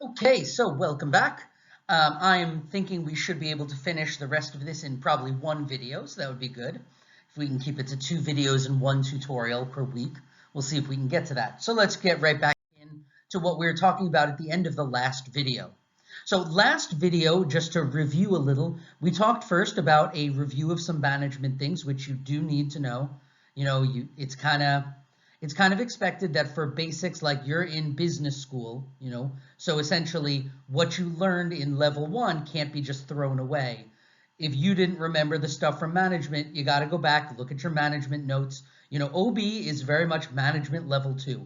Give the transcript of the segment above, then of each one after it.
Okay, so welcome back. I'm thinking we should be able to finish the rest of this in probably one video, so that would be good. If we can keep it to 2 videos and 1 tutorial per week, we'll see if we can get to that. So let's get right back into what we were talking about at the end of the last video. So last video, just to review a little, we talked first about a review of some management things, which you do need to know. It's kind of expected that for basics, like you're in business school, so essentially what you learned in level 1 can't be just thrown away. If you didn't remember the stuff from management, you got to go back, look at your management notes. OB is very much management level 2,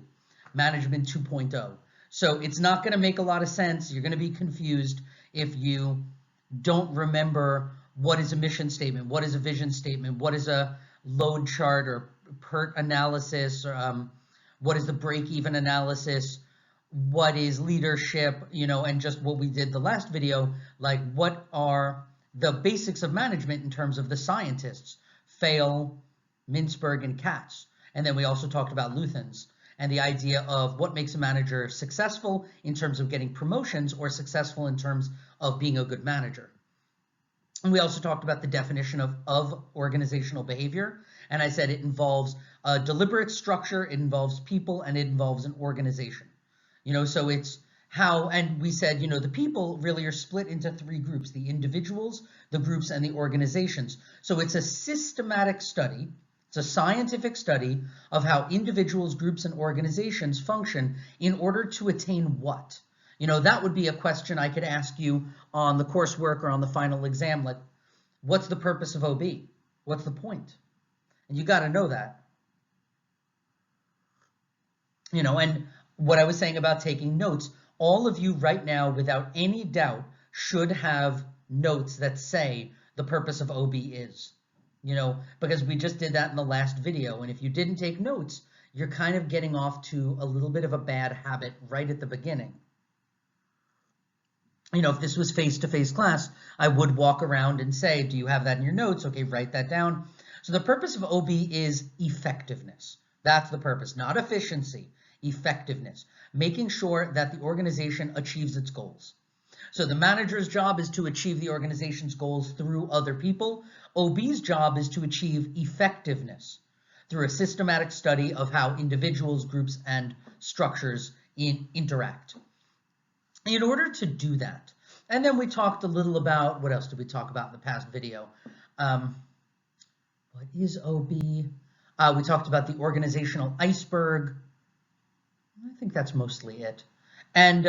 management 2.0. So it's not going to make a lot of sense. You're going to be confused if you don't remember what is a mission statement, what is a vision statement, what is a load chart or PERT analysis, what is the break-even analysis, what is leadership, and just what we did the last video, like what are the basics of management in terms of the scientists, Fail, Mintzberg, and Katz. And then we also talked about Luthans and the idea of what makes a manager successful in terms of getting promotions or successful in terms of being a good manager. And we also talked about the definition of organizational behavior. And I said it involves a deliberate structure, it involves people, and it involves an organization. So it's how, and we said, the people really are split into 3 groups, the individuals, the groups, and the organizations. So it's a systematic study. It's a scientific study of how individuals, groups, and organizations function in order to attain what? That would be a question I could ask you on the coursework or on the final exam, like, what's the purpose of OB? What's the point? And you got to know that. And what I was saying about taking notes, all of you right now, without any doubt, should have notes that say the purpose of OB is, because we just did that in the last video. And if you didn't take notes, you're kind of getting off to a little bit of a bad habit right at the beginning. If this was face-to-face class, I would walk around and say, do you have that in your notes? Okay, write that down. So the purpose of OB is effectiveness. That's the purpose, not efficiency, effectiveness, making sure that the organization achieves its goals. So the manager's job is to achieve the organization's goals through other people. OB's job is to achieve effectiveness through a systematic study of how individuals, groups, and structures interact. In order to do that, and then we talked a little about, what else did we talk about in the past video? What is OB? We talked about the organizational iceberg. I think that's mostly it. And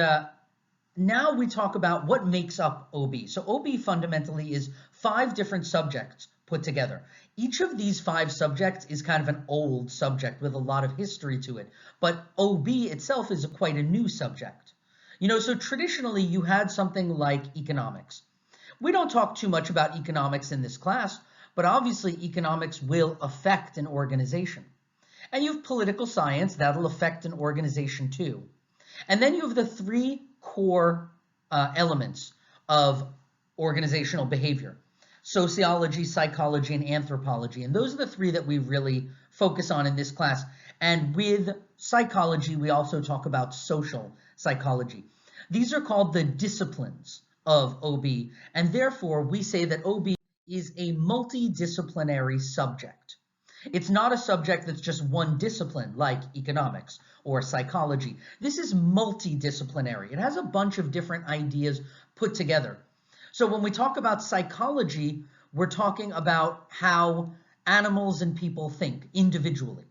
now we talk about what makes up OB. So OB fundamentally is 5 different subjects put together. Each of these 5 subjects is kind of an old subject with a lot of history to it, but OB itself is quite a new subject. So traditionally you had something like economics. We don't talk too much about economics in this class, but obviously economics will affect an organization. And you have political science, that'll affect an organization too. And then you have the 3 core elements of organizational behavior: sociology, psychology, and anthropology. And those are the 3 that we really focus on in this class. And with psychology, we also talk about social psychology. These are called the disciplines of OB, and therefore we say that OB is a multidisciplinary subject. It's not a subject that's just one discipline like economics or psychology. This is multidisciplinary. It has a bunch of different ideas put together. So when we talk about psychology, we're talking about how animals and people think individually.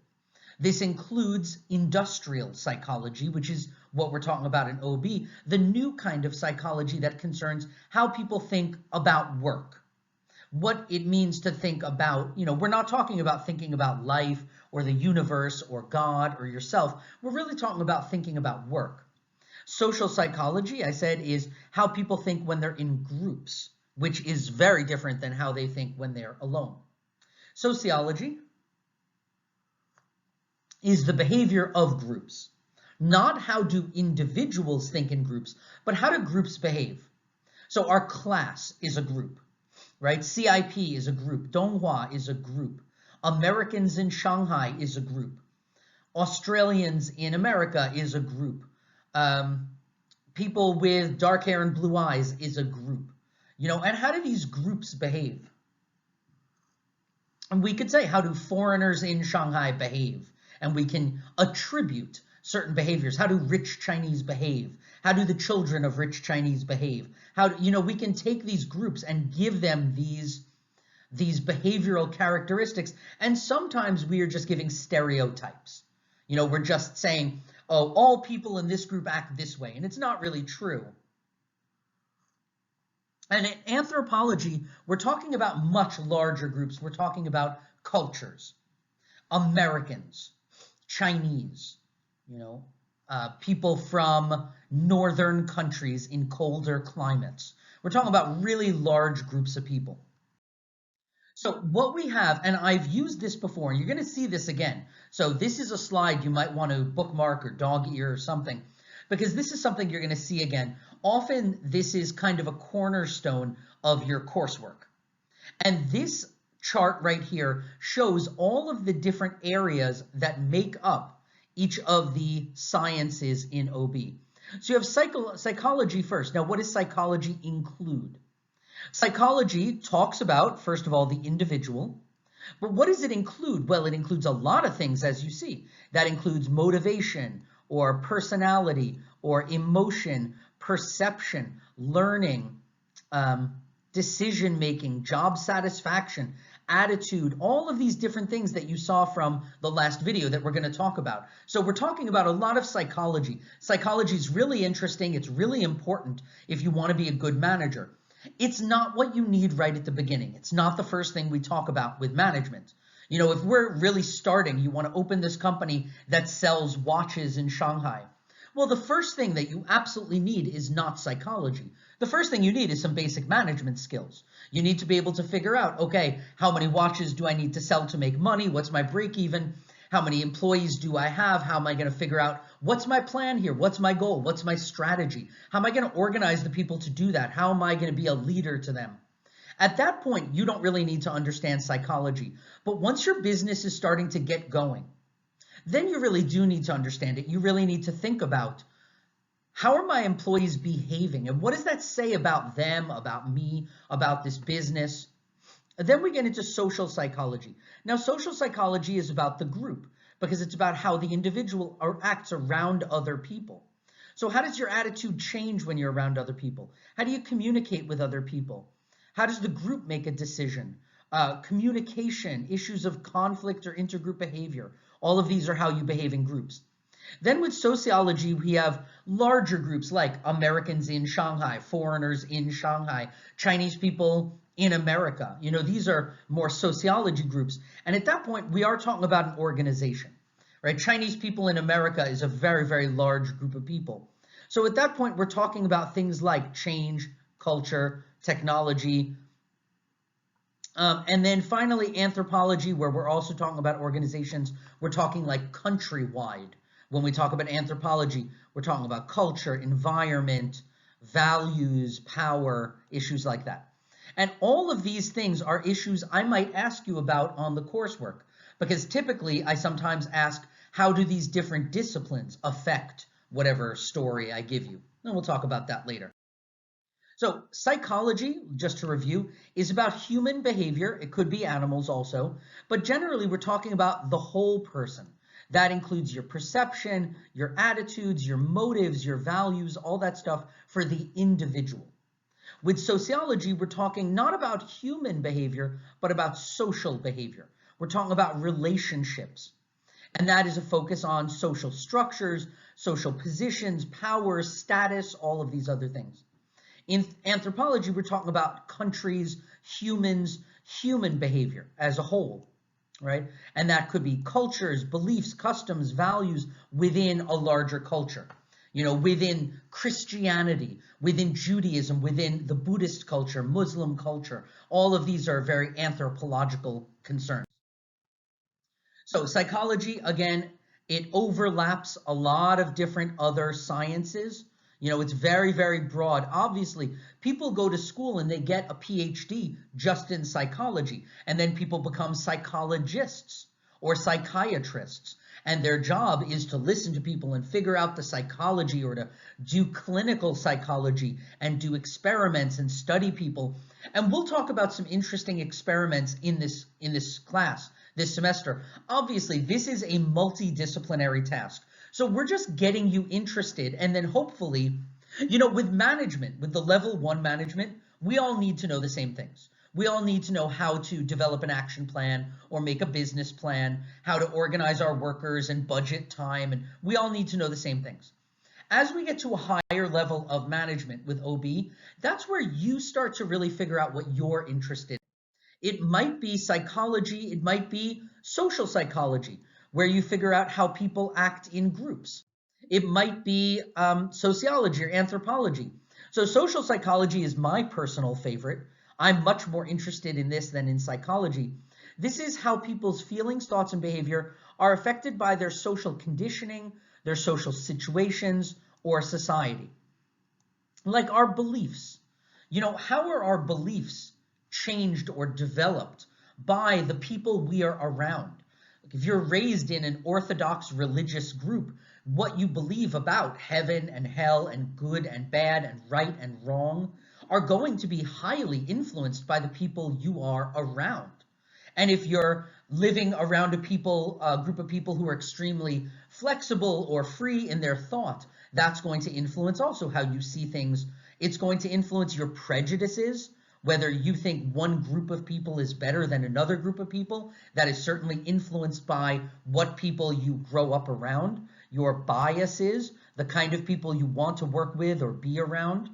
This includes industrial psychology, which is what we're talking about in OB, the new kind of psychology that concerns how people think about work, what it means to think about, we're not talking about thinking about life or the universe or God or yourself. We're really talking about thinking about work. Social psychology, I said, is how people think when they're in groups, which is very different than how they think when they're alone. Sociology is the behavior of groups. Not how do individuals think in groups, but how do groups behave? So our class is a group, right? CIP is a group. Donghua is a group. Americans in Shanghai is a group. Australians in America is a group. people with dark hair and blue eyes is a group. And how do these groups behave? And we could say, how do foreigners in Shanghai behave? And we can attribute certain behaviors. How do rich Chinese behave? How do the children of rich Chinese behave? We can take these groups and give them these behavioral characteristics. And sometimes we are just giving stereotypes. We're just saying, oh, all people in this group act this way. And it's not really true. And in anthropology, we're talking about much larger groups. We're talking about cultures, Americans, Chinese, people from northern countries in colder climates. We're talking about really large groups of people. So what we have, and I've used this before, and you're going to see this again. So this is a slide you might want to bookmark or dog ear or something, because this is something you're going to see again. Often this is kind of a cornerstone of your coursework. And this chart right here shows all of the different areas that make up each of the sciences in OB. So you have psychology first. Now, what does psychology include? Psychology talks about, first of all, the individual. But what does it include? Well, it includes a lot of things, as you see. That includes motivation or personality or emotion, perception, learning, decision-making, job satisfaction, attitude, all of these different things that you saw from the last video that we're going to talk about. So we're talking about a lot of psychology. Psychology is really interesting. It's really important if you want to be a good manager. It's not what you need right at the beginning. It's not the first thing we talk about with management. If we're really starting, you want to open this company that sells watches in Shanghai. Well, the first thing that you absolutely need is not psychology. The first thing you need is some basic management skills. You need to be able to figure out, okay, how many watches do I need to sell to make money? What's my break even? How many employees do I have? How am I going to figure out what's my plan here? What's my goal? What's my strategy? How am I going to organize the people to do that? How am I going to be a leader to them? At that point, you don't really need to understand psychology. But once your business is starting to get going, then you really do need to understand it. You really need to think about, how are my employees behaving? And what does that say about them, about me, about this business? Then we get into social psychology. Now, social psychology is about the group, because it's about how the individual acts around other people. So how does your attitude change when you're around other people? How do you communicate with other people? How does the group make a decision? Communication, issues of conflict or intergroup behavior. All of these are how you behave in groups. Then with sociology, we have larger groups like Americans in Shanghai, foreigners in Shanghai, Chinese people in America. These are more sociology groups. And at that point, we are talking about an organization, right? Chinese people in America is a very, very large group of people. So at that point, we're talking about things like change, culture, technology, and then finally, anthropology, where we're also talking about organizations. We're talking like countrywide. When we talk about anthropology, we're talking about culture, environment, values, power, issues like that. And all of these things are issues I might ask you about on the coursework, because typically I sometimes ask, how do these different disciplines affect whatever story I give you? And we'll talk about that later. So psychology, just to review, is about human behavior. It could be animals also, but generally we're talking about the whole person. That includes your perception, your attitudes, your motives, your values, all that stuff for the individual. With sociology, we're talking not about human behavior, but about social behavior. We're talking about relationships. And that is a focus on social structures, social positions, power, status, all of these other things. In anthropology, we're talking about countries, humans, human behavior as a whole, right? And that could be cultures, beliefs, customs, values within a larger culture. Within Christianity, within Judaism, within the Buddhist culture, Muslim culture. All of these are very anthropological concerns. So psychology, again, it overlaps a lot of different other sciences. It's very, very broad. Obviously, people go to school and they get a PhD just in psychology, and then people become psychologists or psychiatrists. And their job is to listen to people and figure out the psychology, or to do clinical psychology and do experiments and study people. And we'll talk about some interesting experiments in this class this semester. Obviously, this is a multidisciplinary task. So we're just getting you interested, and then hopefully, with management, with the level 1 management, we all need to know the same things. We all need to know how to develop an action plan or make a business plan, how to organize our workers and budget time, and we all need to know the same things. As we get to a higher level of management with OB, that's where you start to really figure out what you're interested in. It might be psychology, it might be social psychology, where you figure out how people act in groups. It might be sociology or anthropology. So social psychology is my personal favorite. I'm much more interested in this than in psychology. This is how people's feelings, thoughts, and behavior are affected by their social conditioning, their social situations, or society. Like our beliefs. How are our beliefs changed or developed by the people we are around? If you're raised in an Orthodox religious group, what you believe about heaven and hell and good and bad and right and wrong are going to be highly influenced by the people you are around. And if you're living around a group of people who are extremely flexible or free in their thought, that's going to influence also how you see things. It's going to influence your prejudices, whether you think one group of people is better than another group of people. That is certainly influenced by what people you grow up around, your biases, the kind of people you want to work with or be around.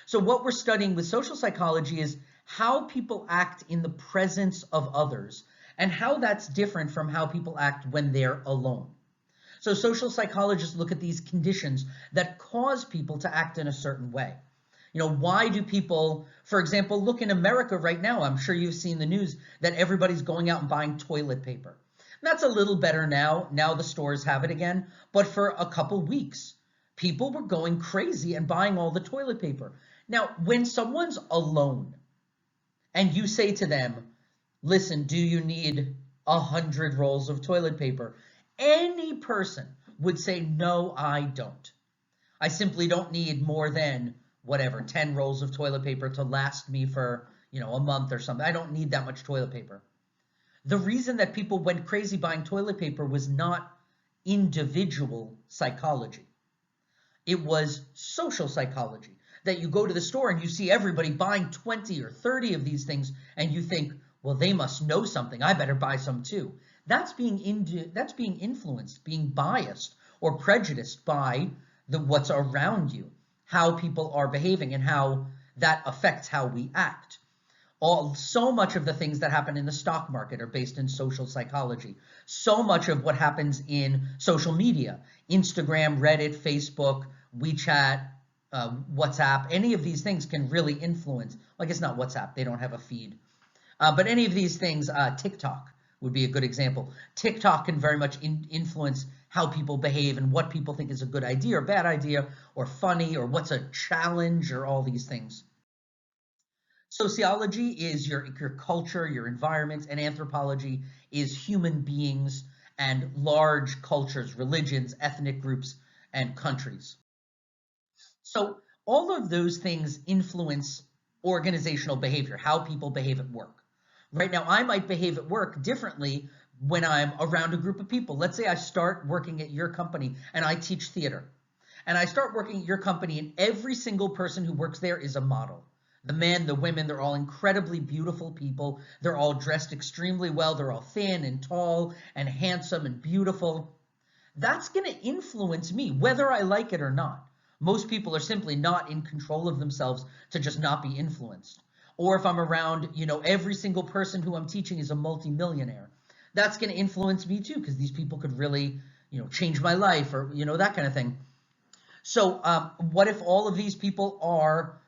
So what we're studying with social psychology is how people act in the presence of others, and how that's different from how people act when they're alone. So social psychologists look at these conditions that cause people to act in a certain way. Why do people, for example, look in America right now, I'm sure you've seen the news that everybody's going out and buying toilet paper. And that's a little better now. Now the stores have it again. But for a couple weeks, people were going crazy and buying all the toilet paper. Now, when someone's alone and you say to them, listen, do you need 100 rolls of toilet paper? Any person would say, no, I don't. I simply don't need more than 10 rolls of toilet paper to last me for, a month or something. I don't need that much toilet paper. The reason that people went crazy buying toilet paper was not individual psychology. It was social psychology. That you go to the store and you see everybody buying 20 or 30 of these things, and you think, well, they must know something. I better buy some too. That's being influenced, being biased or prejudiced by what's around you, how people are behaving, and how that affects how we act. So much of the things that happen in the stock market are based in social psychology. So much of what happens in social media, Instagram, Reddit, Facebook, WeChat, WhatsApp, any of these things can really influence. Well, I guess not WhatsApp, they don't have a feed. But any of these things, TikTok would be a good example. TikTok can very much influence how people behave and what people think is a good idea or bad idea or funny or what's a challenge or all these things. Sociology is your culture, your environment, and anthropology is human beings and large cultures, religions, ethnic groups, and countries. So all of those things influence organizational behavior, how people behave at work. Right now, I might behave at work differently when I'm around a group of people. Let's say I start working at your company and I teach theater. And I start working at your company and every single person who works there is a model. The men, the women, they're all incredibly beautiful people. They're all dressed extremely well. They're all thin and tall and handsome and beautiful. That's going to influence me, whether I like it or not. Most people are simply not in control of themselves to just not be influenced. Or if I'm around, every single person who I'm teaching is a multimillionaire. That's going to influence me too, because these people could really, change my life or, that kind of thing. So what if all of these people are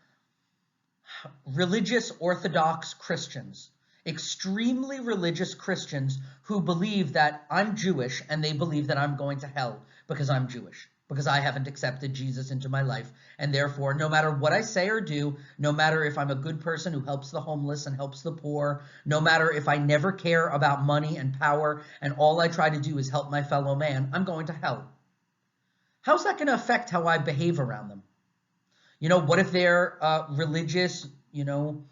religious Orthodox Christians, extremely religious Christians who believe that I'm Jewish and they believe that I'm going to hell because I'm Jewish? because I haven't accepted Jesus into my life. And therefore, no matter what I say or do, no matter if I'm a good person who helps the homeless and helps the poor, no matter if I never care about money and power and all I try to do is help my fellow man, I'm going to hell. How's that going to affect how I behave around them? What if they're religious, I don't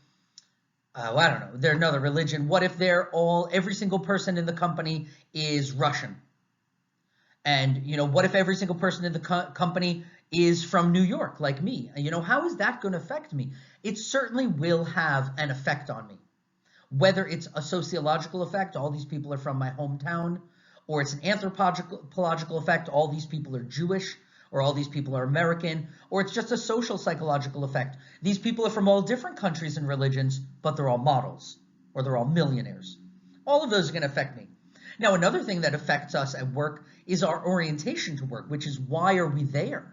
know, they're another religion. What if every single person in the company is Russian? And, what if every single person in the company is from New York, like me? How is that going to affect me? It certainly will have an effect on me. Whether it's a sociological effect, all these people are from my hometown, or it's an anthropological effect, all these people are Jewish, or all these people are American, or it's just a social psychological effect. These people are from all different countries and religions, but they're all models, or they're all millionaires. All of those are going to affect me. Now, another thing that affects us at work is our orientation to work, which is why are we there?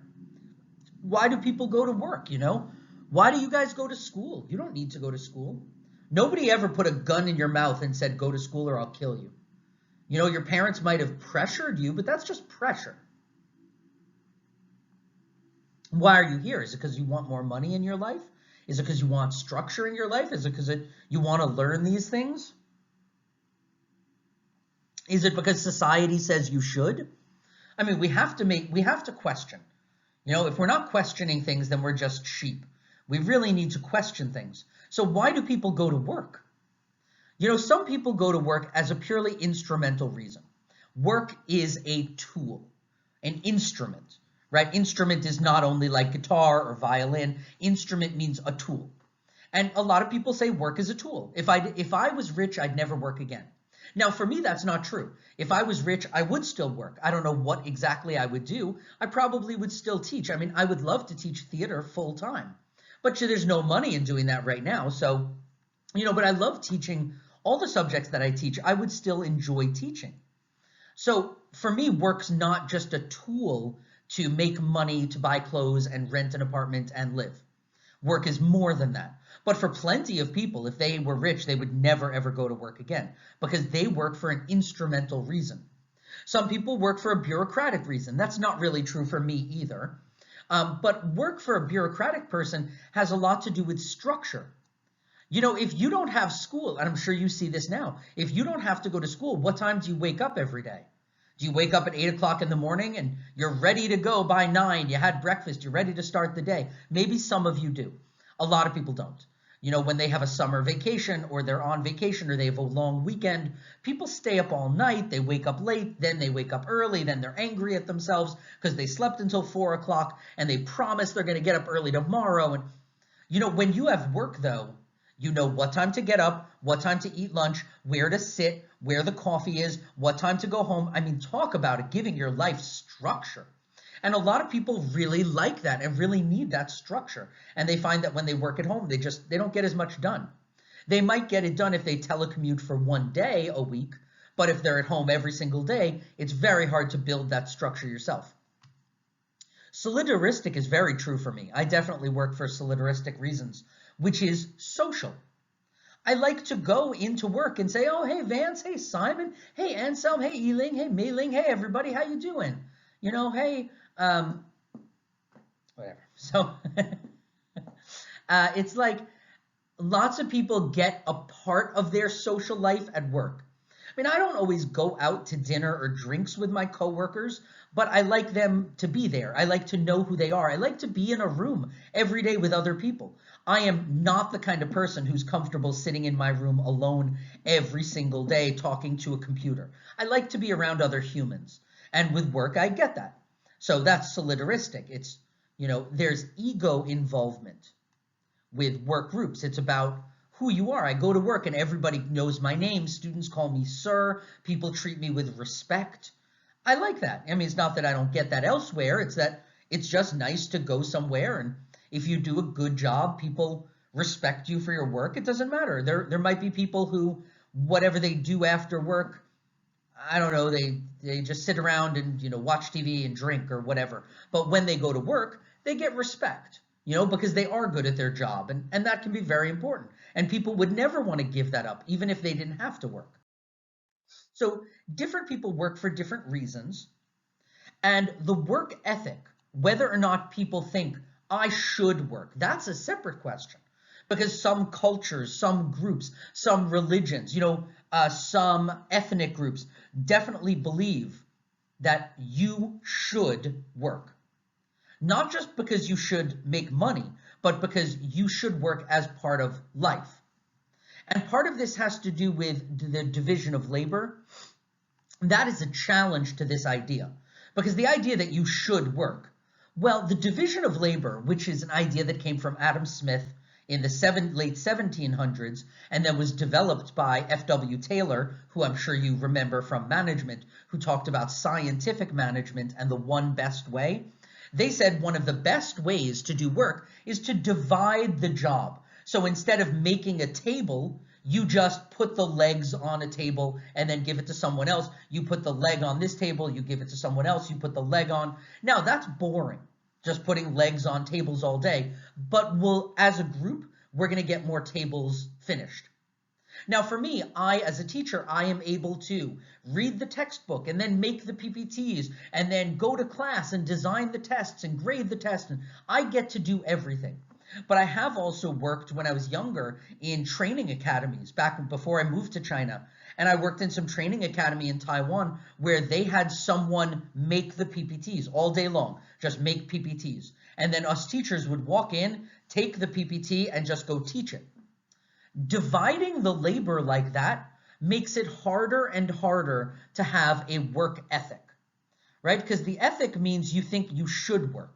Why do people go to work, Why do you guys go to school? You don't need to go to school. Nobody ever put a gun in your mouth and said, go to school or I'll kill you. Your parents might have pressured you, but that's just pressure. Why are you here? Is it because you want more money in your life? Is it because you want structure in your life? Is it because you want to learn these things? Is it because society says you should? I mean, we have to question. If we're not questioning things, then we're just sheep. We really need to question things. So why do people go to work? Some people go to work as a purely instrumental reason. Work is a tool, an instrument, right? Instrument is not only like guitar or violin. Instrument means a tool. And a lot of people say work is a tool. If I was rich, I'd never work again. Now, for me, that's not true. If I was rich, I would still work. I don't know what exactly I would do. I probably would still teach. I mean, I would love to teach theater full time, but there's no money in doing that right now. So, but I love teaching all the subjects that I teach. I would still enjoy teaching. So for me, work's not just a tool to make money, to buy clothes and rent an apartment and live. Work is more than that. But for plenty of people, if they were rich, they would never, ever go to work again because they work for an instrumental reason. Some people work for a bureaucratic reason. That's not really true for me either. But work for a bureaucratic person has a lot to do with structure. If you don't have school, and I'm sure you see this now, if you don't have to go to school, what time do you wake up every day? Do you wake up at 8 o'clock in the morning and you're ready to go by 9? You had breakfast, you're ready to start the day. Maybe some of you do. A lot of people don't. When they have a summer vacation or they're on vacation or they have a long weekend, people stay up all night, they wake up late, then they wake up early, then they're angry at themselves because they slept until 4 o'clock and they promise they're going to get up early tomorrow. And when you have work though, you know what time to get up, what time to eat lunch, where to sit, where the coffee is, what time to go home. I mean, talk about it, giving your life structure. And a lot of people really like that and really need that structure. And they find that when they work at home, they don't get as much done. They might get it done if they telecommute for one day a week, but if they're at home every single day, it's very hard to build that structure yourself. Solidaristic is very true for me. I definitely work for solidaristic reasons, which is social. I like to go into work and say, oh, hey, Vance, hey, Simon, hey, Anselm, hey, Eling, hey, Mei-Ling, hey, everybody, how you doing? Hey, whatever. So it's like lots of people get a part of their social life at work. I mean, I don't always go out to dinner or drinks with my coworkers, but I like them to be there. I like to know who they are. I like to be in a room every day with other people. I am not the kind of person who's comfortable sitting in my room alone every single day talking to a computer. I like to be around other humans. And with work, I get that. So that's solidaristic. It's, there's ego involvement with work groups. It's about who you are. I go to work and everybody knows my name. Students call me sir. People treat me with respect. I like that. I mean, it's not that I don't get that elsewhere. It's that it's just nice to go somewhere. And if you do a good job, people respect you for your work. It doesn't matter. There might be people who, whatever they do after work, I don't know, they just sit around and, watch TV and drink or whatever. But when they go to work, they get respect, because they are good at their job. And that can be very important. And people would never want to give that up, even if they didn't have to work. So different people work for different reasons. And the work ethic, whether or not people think I should work, that's a separate question. Because some cultures, some groups, some religions, some ethnic groups definitely believe that you should work. Not just because you should make money, but because you should work as part of life. And part of this has to do with the division of labor. That is a challenge to this idea, because the idea that you should work, well, the division of labor, which is an idea that came from Adam Smith in the late 1700s, and then was developed by F.W. Taylor, who I'm sure you remember from management, who talked about scientific management and the one best way. They said one of the best ways to do work is to divide the job. So instead of making a table, you just put the legs on a table and then give it to someone else. You put the leg on this table, you give it to someone else, you put the leg on. Now that's boring, just putting legs on tables all day. But as a group, we're going to get more tables finished. Now for me, as a teacher, I am able to read the textbook and then make the PPTs and then go to class and design the tests and grade the tests. And I get to do everything. But I have also worked when I was younger in training academies back before I moved to China. And I worked in some training academy in Taiwan where they had someone make the PPTs all day long, just make PPTs. And then us teachers would walk in, take the PPT and just go teach it. Dividing the labor like that makes it harder and harder to have a work ethic, right? Because the ethic means you think you should work.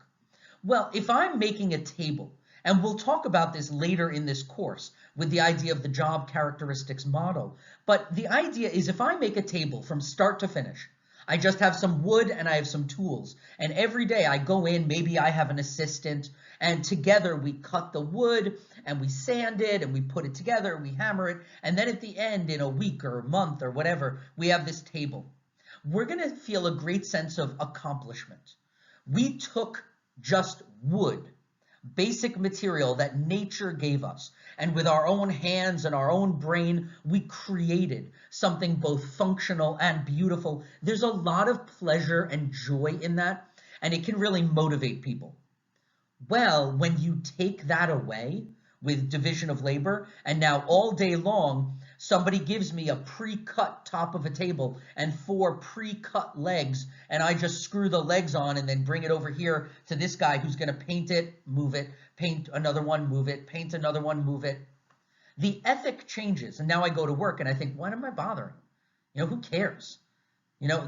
Well, if I'm making a table, and we'll talk about this later in this course with the idea of the job characteristics model, but the idea is if I make a table from start to finish, I just have some wood and I have some tools, and every day I go in, maybe I have an assistant, and together we cut the wood and we sand it and we put it together, we hammer it, and then at the end, in a week or a month or whatever, we have this table. We're going to feel a great sense of accomplishment. We took just wood, basic material that nature gave us, and with our own hands and our own brain, we created something both functional and beautiful. There's a lot of pleasure and joy in that, and it can really motivate people. Well, when you take that away with division of labor, and now all day long, somebody gives me a pre-cut top of a table and 4 pre-cut legs, and I just screw the legs on and then bring it over here to this guy who's going to paint it, move it, paint another one, move it, paint another one, move it. The ethic changes, and now I go to work and I think, why am I bothering? Who cares?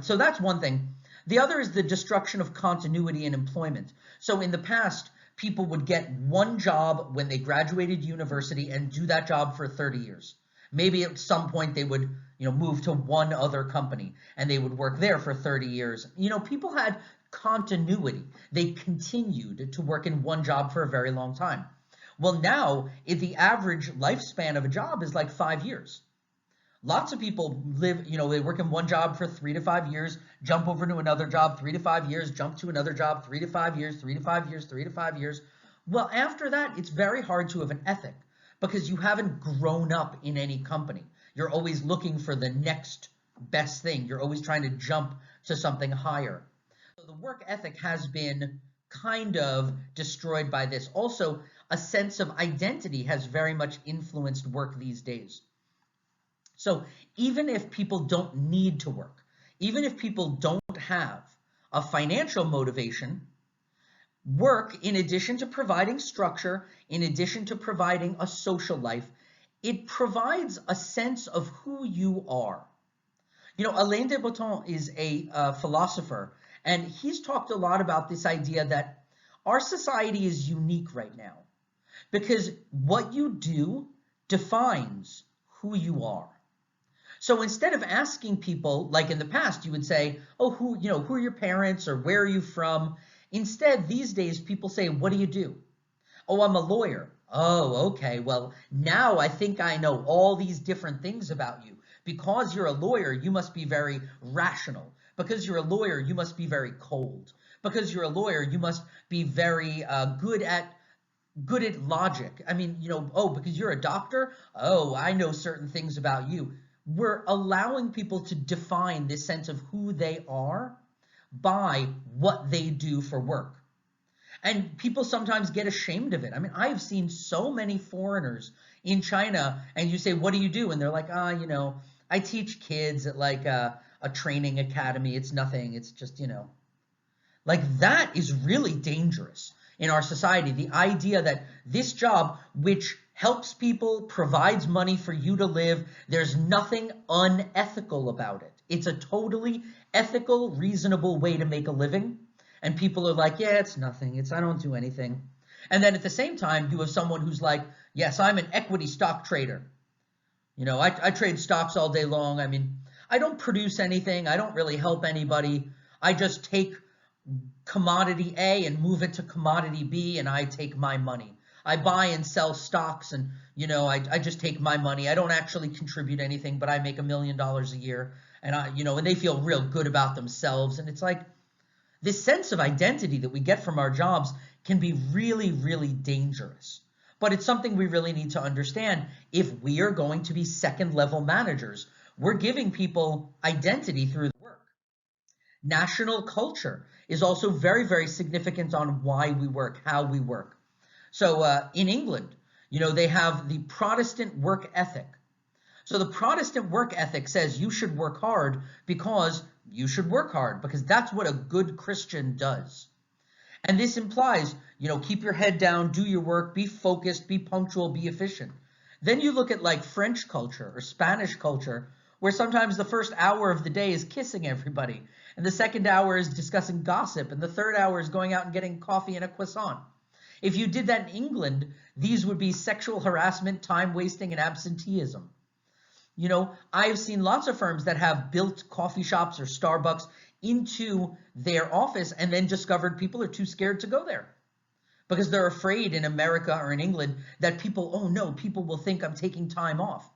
So that's one thing. The other is the destruction of continuity in employment. So in the past, people would get one job when they graduated university and do that job for 30 years. Maybe at some point they would, move to one other company and they would work there for 30 years. People had continuity. They continued to work in one job for a very long time. Well, now the average lifespan of a job is like 5 years. Lots of people live, they work in one job for 3 to 5 years, jump over to another job, 3 to 5 years, jump to another job, 3 to 5 years, 3 to 5 years, 3 to 5 years. Well, after that, it's very hard to have an ethic because you haven't grown up in any company. You're always looking for the next best thing. You're always trying to jump to something higher. So the work ethic has been kind of destroyed by this. Also, a sense of identity has very much influenced work these days. So even if people don't need to work, even if people don't have a financial motivation, work, in addition to providing structure, in addition to providing a social life, it provides a sense of who you are. Alain de Botton is a philosopher, and he's talked a lot about this idea that our society is unique right now because what you do defines who you are. So instead of asking people, like in the past, you would say, oh, who are your parents or where are you from? Instead, these days, people say, what do you do? Oh, I'm a lawyer. Oh, okay. Well, now I think I know all these different things about you. Because you're a lawyer, you must be very rational. Because you're a lawyer, you must be very cold. Because you're a lawyer, you must be very good at logic. I mean, because you're a doctor, oh, I know certain things about you. We're allowing people to define this sense of who they are by what they do for work. And people sometimes get ashamed of it. I mean, I've seen so many foreigners in China, and you say, what do you do? And they're like, I teach kids at like a training academy. It's nothing. It's just, like that is really dangerous in our society. The idea that this job, which helps people, provides money for you to live, there's nothing unethical about it. It's a totally ethical, reasonable way to make a living. And people are like, yeah, it's nothing. I don't do anything. And then at the same time, you have someone who's like, yes, I'm an equity stock trader. I trade stocks all day long. I mean, I don't produce anything. I don't really help anybody. I just take commodity A and move it to commodity B, and I take my money. I buy and sell stocks, and I just take my money. I don't actually contribute anything, but I make $1 million a year, and and they feel real good about themselves. And it's like this sense of identity that we get from our jobs can be really, really dangerous. But it's something we really need to understand if we are going to be second-level managers. We're giving people identity through the work. National culture is also very, very significant on why we work, how we work. So in England, they have the Protestant work ethic. So the Protestant work ethic says you should work hard because you should work hard, because that's what a good Christian does. And this implies, keep your head down, do your work, be focused, be punctual, be efficient. Then you look at like French culture or Spanish culture, where sometimes the first hour of the day is kissing everybody, and the second hour is discussing gossip, and the third hour is going out and getting coffee and a croissant. If you did that in England, these would be sexual harassment, time wasting, and absenteeism. I've seen lots of firms that have built coffee shops or Starbucks into their office and then discovered people are too scared to go there because they're afraid in America or in England that people will think I'm taking time off.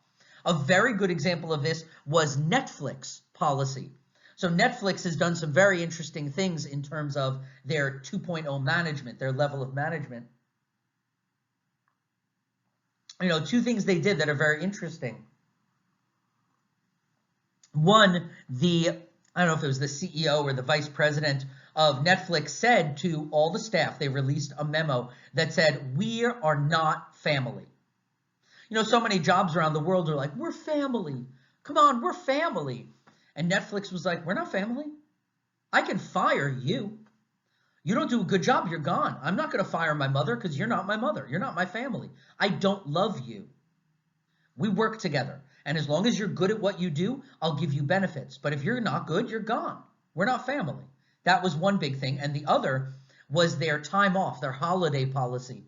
A very good example of this was Netflix policy. So Netflix has done some very interesting things in terms of their 2.0 management, their level of management. Two things they did that are very interesting. One, I don't know if it was the CEO or the vice president of Netflix said to all the staff, they released a memo that said, we are not family. So many jobs around the world are like, we're family. Come on, we're family. And Netflix was like, we're not family. I can fire you. You don't do a good job, you're gone. I'm not going to fire my mother because you're not my mother. You're not my family. I don't love you. We work together. And as long as you're good at what you do, I'll give you benefits. But if you're not good, you're gone. We're not family. That was one big thing. And the other was their time off, their holiday policy.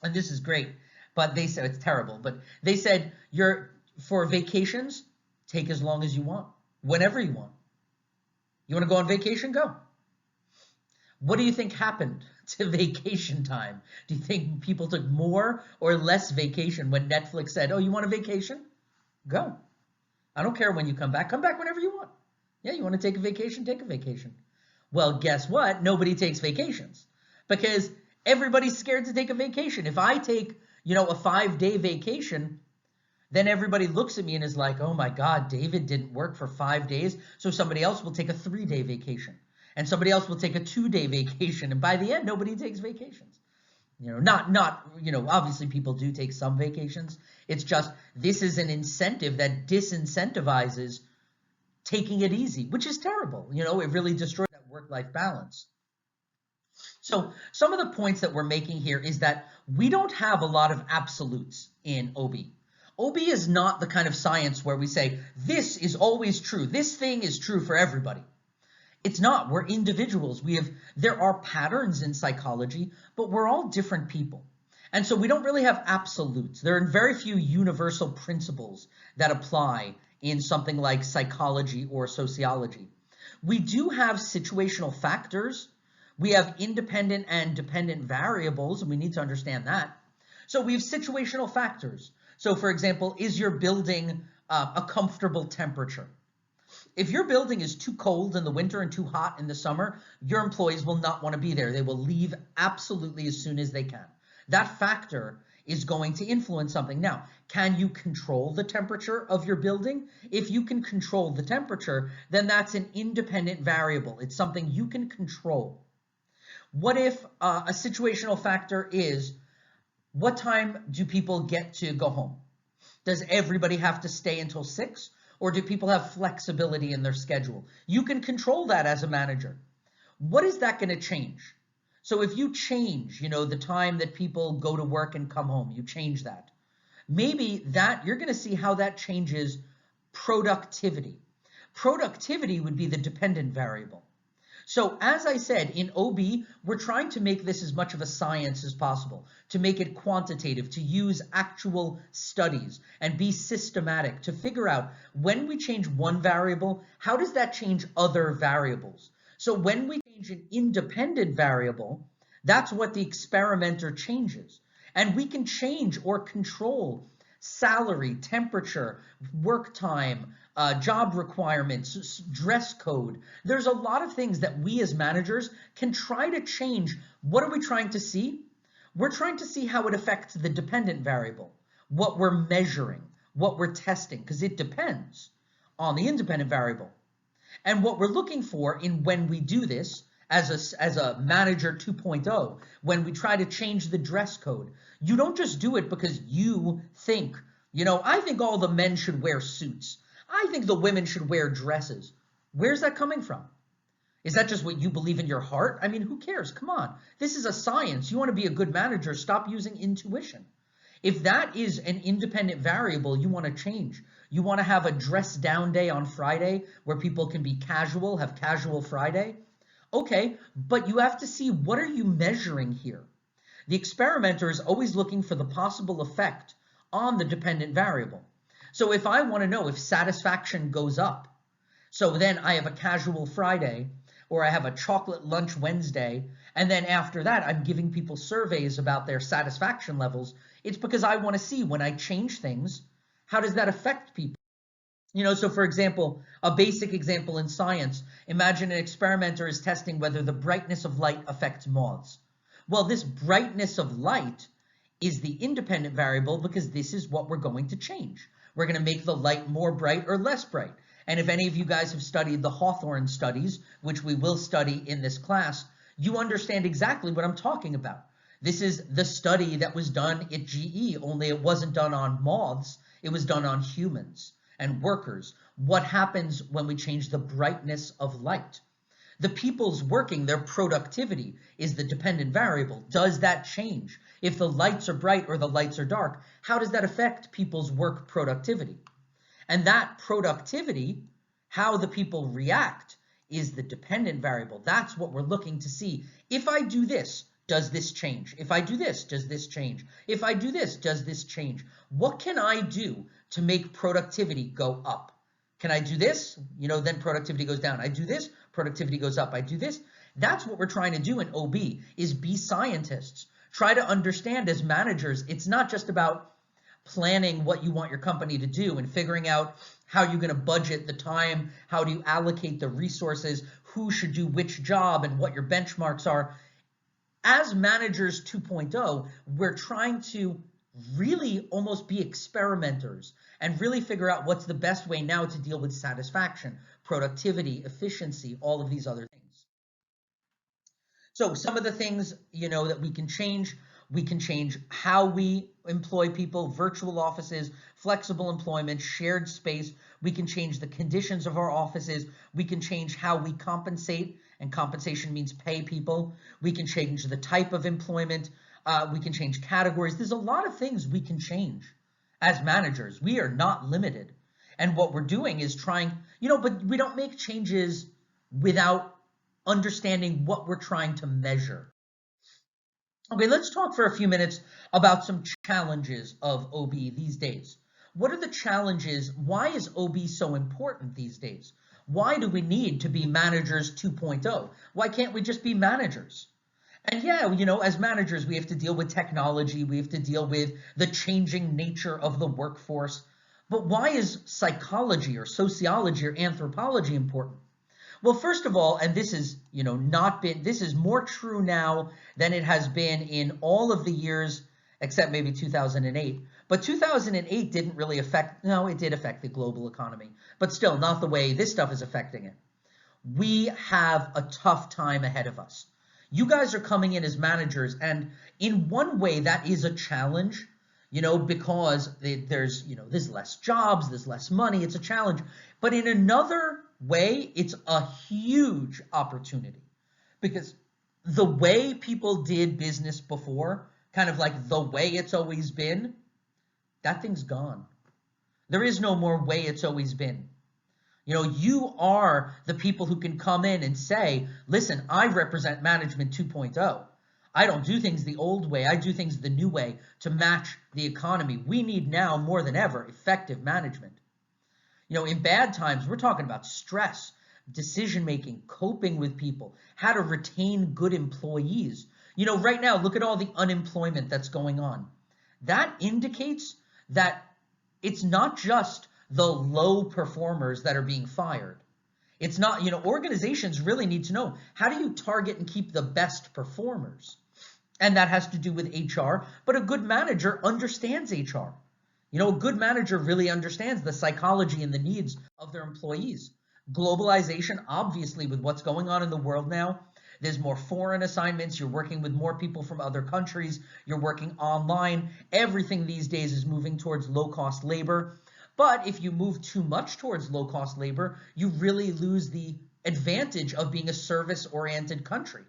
And this is great, but they said it's terrible. But they said for vacations, take as long as you want, whenever you want. You want to go on vacation? Go. What do you think happened to vacation time? Do you think people took more or less vacation when Netflix said, oh, you want a vacation? Go. I don't care when you come back. Come back whenever you want. Yeah, you want to take a vacation? Take a vacation. Well, guess what? Nobody takes vacations because everybody's scared to take a vacation. If I take, a 5-day vacation, then everybody looks at me and is like, oh my God, David didn't work for 5 days. So somebody else will take a 3-day vacation and somebody else will take a 2-day vacation. And by the end, nobody takes vacations. Obviously people do take some vacations. It's just, this is an incentive that disincentivizes taking it easy, which is terrible. It really destroys that work-life balance. So some of the points that we're making here is that we don't have a lot of absolutes in OB. OB is not the kind of science where we say, this is always true. This thing is true for everybody. It's not. We're individuals. There are patterns in psychology, but we're all different people. And so we don't really have absolutes. There are very few universal principles that apply in something like psychology or sociology. We do have situational factors. We have independent and dependent variables, and we need to understand that. So we have situational factors. So for example, is your building a comfortable temperature? If your building is too cold in the winter and too hot in the summer, your employees will not want to be there. They will leave absolutely as soon as they can. That factor is going to influence something. Now, can you control the temperature of your building? If you can control the temperature, then that's an independent variable. It's something you can control. What if a situational factor is, what time do people get to go home? Does everybody have to stay until 6? Or do people have flexibility in their schedule? You can control that as a manager. What is that going to change? So if you change, the time that people go to work and come home, you change that. Maybe that you're going to see how that changes productivity. Productivity would be the dependent variable. So as I said, in OB, we're trying to make this as much of a science as possible, to make it quantitative, to use actual studies and be systematic, to figure out when we change one variable, how does that change other variables? So when we change an independent variable, that's what the experimenter changes. And we can change or control salary, temperature, work time, job requirements, dress code. There's a lot of things that we as managers can try to change. What are we trying to see? We're trying to see how it affects the dependent variable, what we're measuring, what we're testing, because it depends on the independent variable. And what we're looking for in when we do this as a manager 2.0, when we try to change the dress code, you don't just do it because you think, I think all the men should wear suits. I think the women should wear dresses. Where's that coming from? Is that just what you believe in your heart? I mean, who cares? Come on. This is a science. You want to be a good manager, stop using intuition. If that is an independent variable you want to change, you want to have a dress down day on Friday where people can be casual, have casual Friday. Okay, but you have to see, what are you measuring here? The experimenter is always looking for the possible effect on the dependent variable. So if I want to know if satisfaction goes up, so then I have a casual Friday, or I have a chocolate lunch Wednesday, and then after that I'm giving people surveys about their satisfaction levels, it's because I want to see, when I change things, how does that affect people? So for example, a basic example in science, imagine an experimenter is testing whether the brightness of light affects moths. Well, this brightness of light is the independent variable because this is what we're going to change. We're going to make the light more bright or less bright. And if any of you guys have studied the Hawthorne studies, which we will study in this class, you understand exactly what I'm talking about. This is the study that was done at GE, only it wasn't done on moths, it was done on humans and workers. What happens when we change the brightness of light? The people's working, their productivity is the dependent variable. Does that change? If the lights are bright or the lights are dark, how does that affect people's work productivity? And that productivity, how the people react, is the dependent variable. That's what we're looking to see. If I do this, does this change? If I do this, does this change? If I do this, does this change? What can I do to make productivity go up? Can I do this? Then productivity goes down. I do this, productivity goes up. I do this. That's what we're trying to do in OB, is be scientists. Try to understand as managers, it's not just about planning what you want your company to do and figuring out how you're going to budget the time, how do you allocate the resources, who should do which job, and what your benchmarks are. As managers 2.0, we're trying to really almost be experimenters and really figure out what's the best way now to deal with satisfaction, productivity, efficiency, all of these other things. So some of the things, that we can change how we employ people, virtual offices, flexible employment, shared space. We can change the conditions of our offices. We can change how we compensate, and compensation means pay people. We can change the type of employment. We can change categories. There's a lot of things we can change as managers. We are not limited. And what we're doing is trying, but we don't make changes without understanding what we're trying to measure. Okay, let's talk for a few minutes about some challenges of OB these days. What are the challenges? Why is OB so important these days? Why do we need to be managers 2.0? Why can't we just be managers? And yeah, as managers, we have to deal with technology. We have to deal with the changing nature of the workforce. But why is psychology or sociology or anthropology important? Well, first of all, and this is, not been, this is more true now than it has been in all of the years except maybe 2008. But 2008 didn't really affect, no, it did affect the global economy, but still not the way this stuff is affecting it. We have a tough time ahead of us. You guys are coming in as managers, and in one way that is a challenge, because there's less jobs, there's less money, it's a challenge. But in another way, it's a huge opportunity, because the way people did business before, kind of like the way it's always been, that thing's gone. There is no more way it's always been. You are the people who can come in and say, listen, I represent management 2.0. I don't do things the old way. I do things the new way to match the economy. We need now more than ever effective management. In bad times, we're talking about stress, decision-making, coping with people, how to retain good employees. Right now, look at all the unemployment that's going on. That indicates that it's not just the low performers that are being fired. It's not, organizations really need to know, how do you target and keep the best performers? And that has to do with HR, but a good manager understands HR. A good manager really understands the psychology and the needs of their employees. Globalization, obviously, with what's going on in the world now, there's more foreign assignments. You're working with more people from other countries. You're working online. Everything these days is moving towards low-cost labor. But if you move too much towards low-cost labor, you really lose the advantage of being a service-oriented country.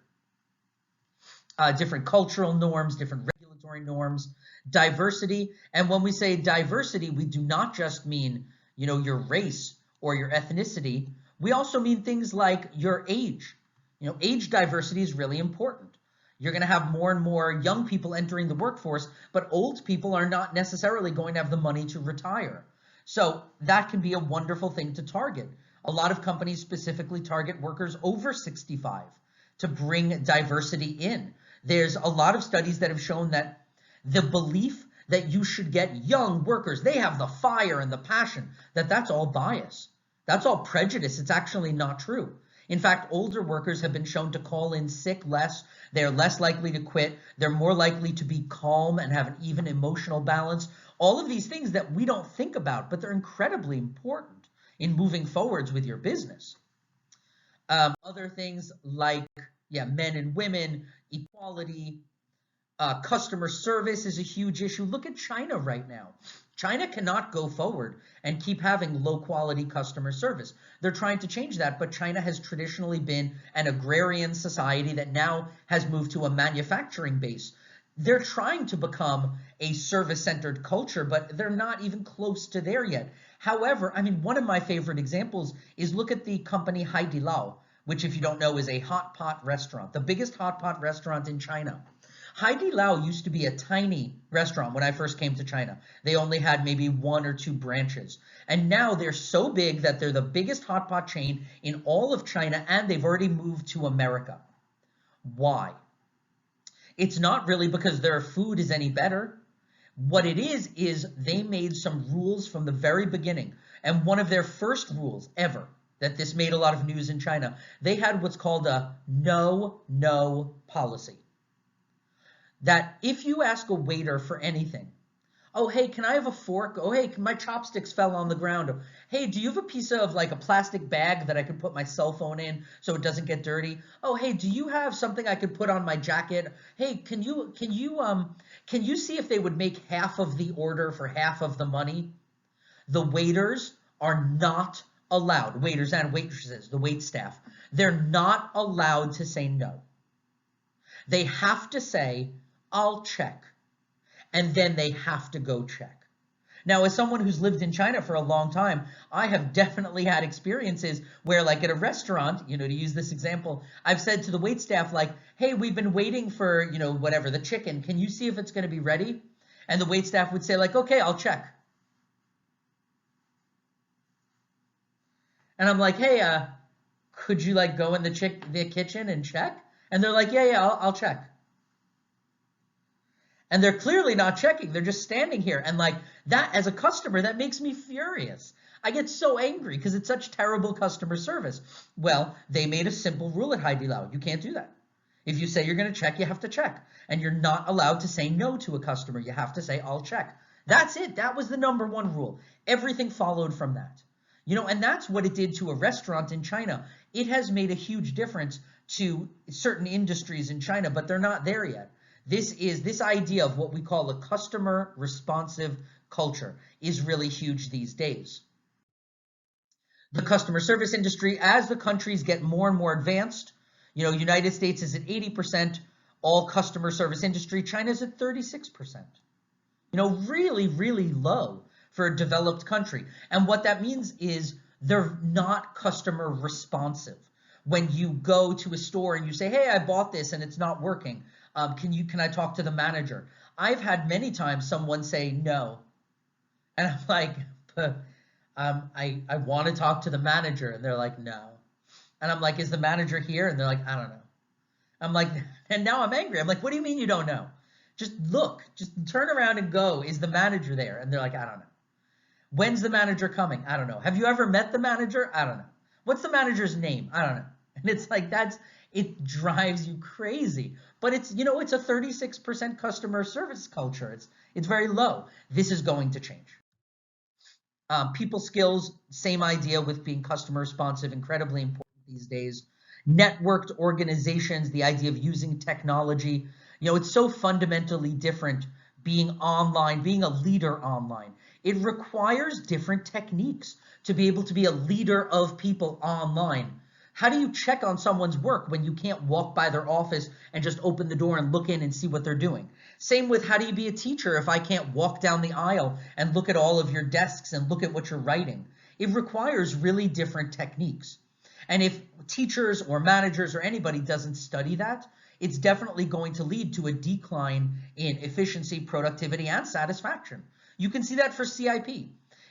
Different cultural norms, different regulatory norms, diversity. And when we say diversity, we do not just mean, your race or your ethnicity. We also mean things like your age. Age diversity is really important. You're going to have more and more young people entering the workforce, but old people are not necessarily going to have the money to retire. So that can be a wonderful thing to target. A lot of companies specifically target workers over 65 to bring diversity in. There's a lot of studies that have shown that the belief that you should get young workers, they have the fire and the passion, that's all bias. That's all prejudice. It's actually not true. In fact, older workers have been shown to call in sick less. They're less likely to quit. They're more likely to be calm and have an even emotional balance. All of these things that we don't think about, but they're incredibly important in moving forwards with your business. Other things like, men and women, equality, customer service is a huge issue. Look at China right now. China cannot go forward and keep having low quality customer service. They're trying to change that, but China has traditionally been an agrarian society that now has moved to a manufacturing base. They're trying to become a service-centered culture, but they're not even close to there yet. However, one of my favorite examples is look at the company Haidilao, which, if you don't know, is a hot pot restaurant, the biggest hot pot restaurant in China. Haidilao used to be a tiny restaurant when I first came to China. They only had maybe 1 or 2 branches. And now they're so big that they're the biggest hot pot chain in all of China, and they've already moved to America. Why? It's not really because their food is any better. What it is they made some rules from the very beginning. And one of their first rules ever, that this made a lot of news in China, they had what's called a no policy. That if you ask a waiter for anything, oh, hey, can I have a fork? Oh, hey, my chopsticks fell on the ground. Hey, do you have a piece of like a plastic bag that I could put my cell phone in so it doesn't get dirty? Oh, hey, do you have something I could put on my jacket? Hey, can you see if they would make half of the order for half of the money? The waiters are not allowed, waiters and waitresses, the wait staff, they're not allowed to say no. They have to say, I'll check. And then they have to go check. Now, as someone who's lived in China for a long time, I have definitely had experiences where, like at a restaurant, to use this example, I've said to the waitstaff, like, hey, we've been waiting for, whatever, the chicken. Can you see if it's going to be ready? And the waitstaff would say, like, okay, I'll check. And I'm like, hey, could you like go in the kitchen and check? And they're like, yeah, I'll check. And they're clearly not checking. They're just standing here. And like that, as a customer, that makes me furious. I get so angry because it's such terrible customer service. Well, they made a simple rule at Haidilao. You can't do that. If you say you're going to check, you have to check. And you're not allowed to say no to a customer. You have to say, I'll check. That's it. That was the number one rule. Everything followed from that. And that's what it did to a restaurant in China. It has made a huge difference to certain industries in China, but they're not there yet. This idea of what we call a customer responsive culture is really huge these days. The customer service industry, as the countries get more and more advanced, United States is at 80%, all customer service industry. China's at 36%. Really, really low for a developed country. And what that means is they're not customer responsive. When you go to a store and you say, hey, I bought this and it's not working, can I talk to the manager? I've had many times someone say no. And I'm like, I want to talk to the manager. And they're like, no. And I'm like, is the manager here? And they're like, I don't know. I'm like, and now I'm angry. I'm like, what do you mean you don't know? Just look, just turn around and go. Is the manager there? And they're like, I don't know. When's the manager coming? I don't know. Have you ever met the manager? I don't know. What's the manager's name? I don't know. And it's like, it drives you crazy. But it's, it's a 36% customer service culture. It's very low. This is going to change. People skills, same idea with being customer responsive, incredibly important these days. Networked organizations, the idea of using technology. It's so fundamentally different being online, being a leader online. It requires different techniques to be able to be a leader of people online. How do you check on someone's work when you can't walk by their office and just open the door and look in and see what they're doing? Same with how do you be a teacher if I can't walk down the aisle and look at all of your desks and look at what you're writing? It requires really different techniques. And if teachers or managers or anybody doesn't study that, it's definitely going to lead to a decline in efficiency, productivity, and satisfaction. You can see that for CIP.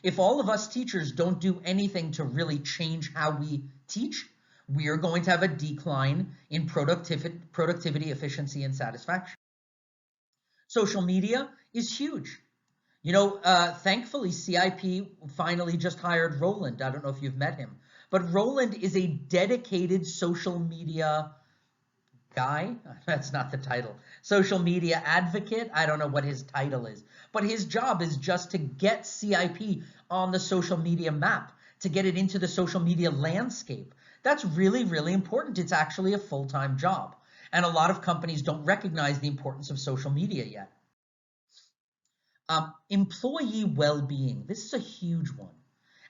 If all of us teachers don't do anything to really change how we teach, we are going to have a decline in productivity, efficiency, and satisfaction. Social media is huge. Thankfully, CIP finally just hired Roland. I don't know if you've met him, but Roland is a dedicated social media guy. That's not the title. Social media advocate. I don't know what his title is, but his job is just to get CIP on the social media map, to get it into the social media landscape. That's really, really important. It's actually a full-time job. And a lot of companies don't recognize the importance of social media yet. Employee well-being. This is a huge one.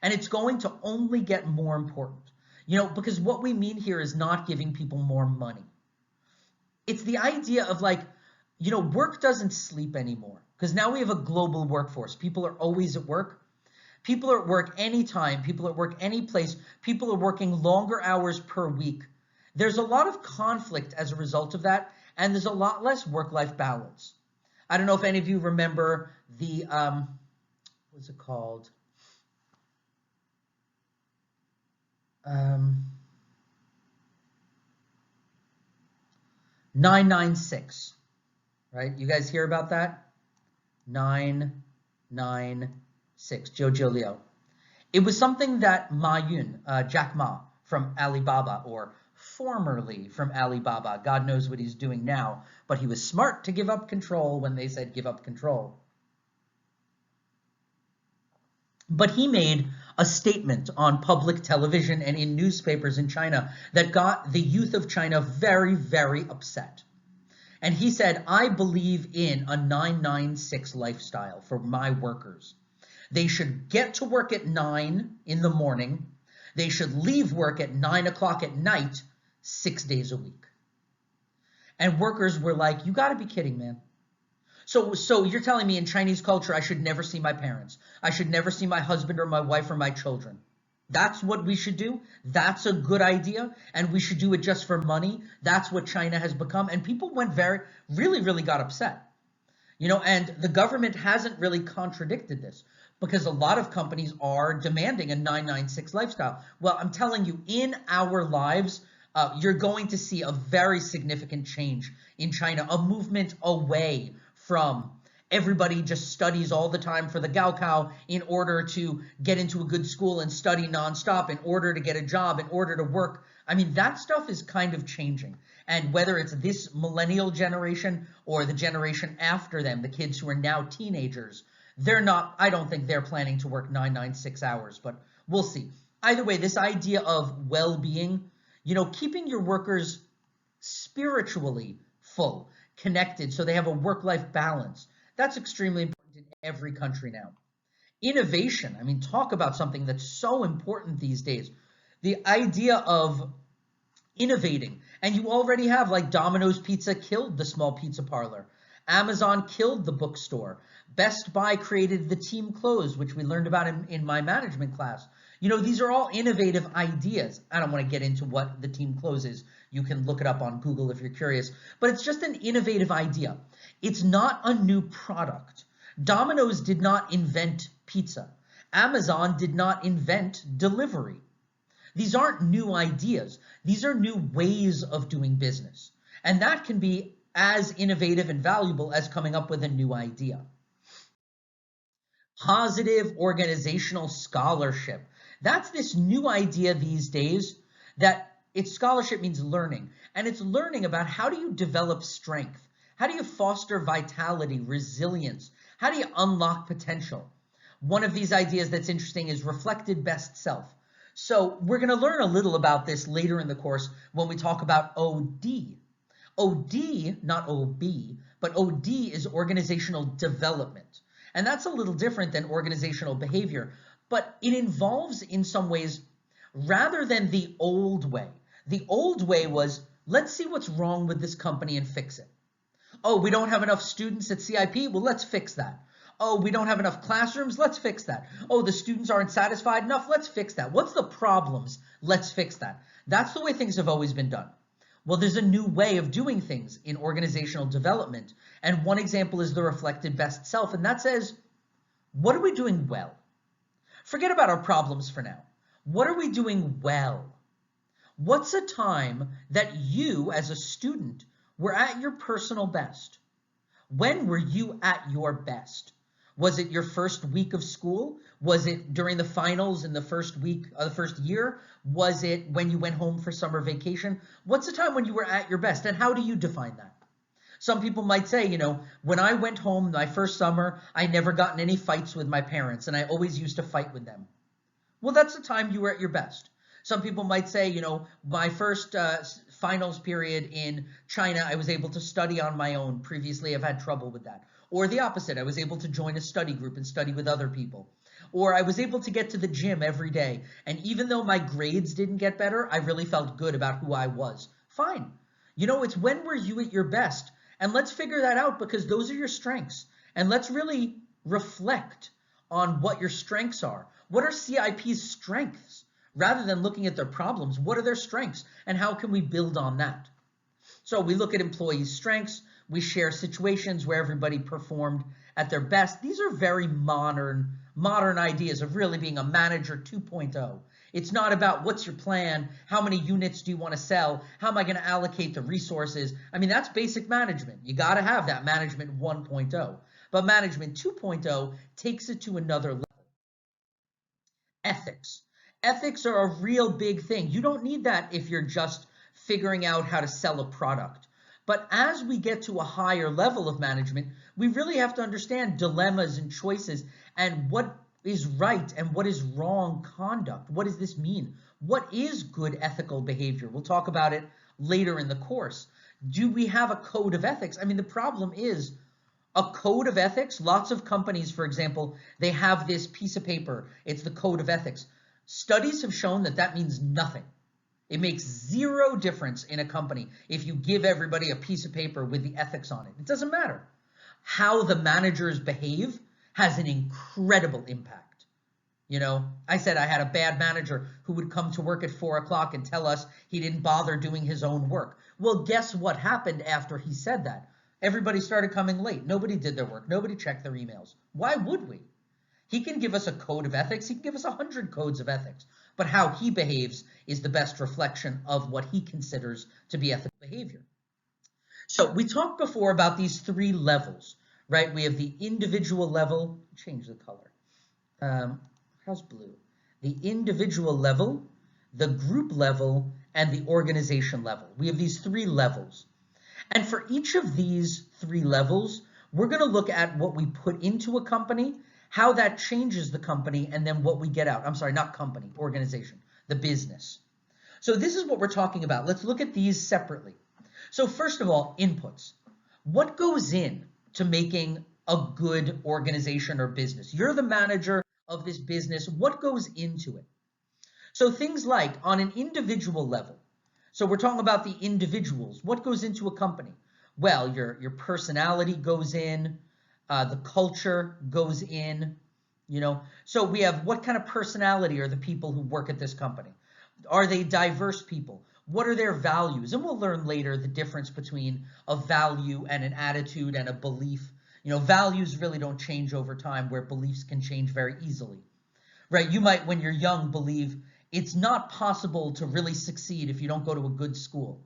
And it's going to only get more important. Because what we mean here is not giving people more money. It's the idea of work doesn't sleep anymore. Because now we have a global workforce. People are always at work. People are at work anytime. People are at work any place. People are working longer hours per week. There's a lot of conflict as a result of that, and there's a lot less work-life balance. I don't know if any of you remember the, what's it called? 996, right? You guys hear about that? 996, Zhou Zhiliu. It was something that Ma Yun, Jack Ma from Alibaba, or formerly from Alibaba, God knows what he's doing now, but he was smart to give up control when they said give up control. But he made a statement on public television and in newspapers in China that got the youth of China very, very upset. And he said, I believe in a 996 lifestyle for my workers. They should get to work at 9 in the morning. They should leave work at 9 o'clock at night, 6 days a week. And workers were like, you got to be kidding, man. So you're telling me in Chinese culture, I should never see my parents. I should never see my husband or my wife or my children. That's what we should do. That's a good idea. And we should do it just for money. That's what China has become. And people went really got upset. And the government hasn't really contradicted this because a lot of companies are demanding a 996 lifestyle. Well, I'm telling you, in our lives, you're going to see a very significant change in China, a movement away from everybody just studies all the time for the Gaokao in order to get into a good school and study nonstop in order to get a job, in order to work. I mean, that stuff is kind of changing. And whether it's this millennial generation or the generation after them, the kids who are now teenagers, they're not, I don't think they're planning to work 996 hours, but we'll see. Either way, this idea of well-being, keeping your workers spiritually full, connected, so they have a work-life balance, that's extremely important in every country now. Innovation, I mean, talk about something that's so important these days. The idea of innovating, and you already have, like, Domino's Pizza killed the small pizza parlor. Amazon killed the bookstore. Best Buy created the team clothes, which we learned about in my management class. These are all innovative ideas. I don't want to get into what the team clothes is. You can look it up on Google if you're curious. But it's just an innovative idea. It's not a new product. Domino's did not invent pizza. Amazon did not invent delivery. These aren't new ideas. These are new ways of doing business. And that can be as innovative and valuable as coming up with a new idea. Positive organizational scholarship. That's this new idea these days that scholarship means learning. And it's learning about how do you develop strength? How do you foster vitality, resilience? How do you unlock potential? One of these ideas that's interesting is reflected best self. So we're going to learn a little about this later in the course when we talk about OD. OD, not OB, but OD is organizational development. And that's a little different than organizational behavior, but it involves in some ways, rather than the old way. The old way was, let's see what's wrong with this company and fix it. Oh, we don't have enough students at CIP? Well, let's fix that. Oh, we don't have enough classrooms? Let's fix that. Oh, the students aren't satisfied enough? Let's fix that. What's the problems? Let's fix that. That's the way things have always been done. Well, there's a new way of doing things in organizational development. And one example is the reflected best self. And that says, what are we doing well? Forget about our problems for now. What are we doing well? What's a time that you as a student were at your personal best? When were you at your best? Was it your first week of school? Was it during the finals in the first week of the first year? Was it when you went home for summer vacation? What's the time when you were at your best? And how do you define that? Some people might say, when I went home my first summer, I never got in any fights with my parents, and I always used to fight with them. Well, that's the time you were at your best. Some people might say, my first finals period in China, I was able to study on my own. Previously, I've had trouble with that. Or the opposite, I was able to join a study group and study with other people. Or I was able to get to the gym every day. And even though my grades didn't get better, I really felt good about who I was. Fine. It's when were you at your best? And let's figure that out, because those are your strengths. And let's really reflect on what your strengths are. What are CIP's strengths? Rather than looking at their problems, what are their strengths? And how can we build on that? So we look at employees' strengths. We share situations where everybody performed at their best. These are very modern ideas of really being a manager 2.0. It's not about what's your plan, how many units do you want to sell, how am I going to allocate the resources. I mean, that's basic management. You got to have that management 1.0. But management 2.0 takes it to another level. Ethics. Ethics are a real big thing. You don't need that if you're just figuring out how to sell a product. But as we get to a higher level of management, we really have to understand dilemmas and choices and what is right and what is wrong conduct. What does this mean? What is good ethical behavior? We'll talk about it later in the course. Do we have a code of ethics? I mean, the problem is a code of ethics. Lots of companies, for example, they have this piece of paper. It's the code of ethics. Studies have shown that that means nothing. It makes zero difference in a company if you give everybody a piece of paper with the ethics on it. It doesn't matter. How the managers behave has an incredible impact. I said I had a bad manager who would come to work at 4 o'clock and tell us he didn't bother doing his own work. Well, guess what happened after he said that? Everybody started coming late. Nobody did their work. Nobody checked their emails. Why would we? He can give us a code of ethics. He can give us 100 codes of ethics. But how he behaves is the best reflection of what he considers to be ethical behavior. So we talked before about these 3 levels: right? We have the individual level, change the color. How's blue? The individual level, the group level, and the organization level. We have these three levels. And for each of these three levels, we're going to look at what we put into a company, how that changes the company, and then what we get out. I'm sorry, not company, organization, the business. So this is what we're talking about. Let's look at these separately. So first of all, inputs. What goes in to making a good organization or business? You're the manager of this business. What goes into it? So things like on an individual level. So we're talking about the individuals. What goes into a company? Well, your personality goes in, the culture goes in, you know. So we have what kind of personality are the people who work at this company? Are they diverse people? What are their values? And we'll learn later the difference between a value and an attitude and a belief. You know, values really don't change over time, where beliefs can change very easily, right? You might, when you're young, believe it's not possible to really succeed if you don't go to a good school.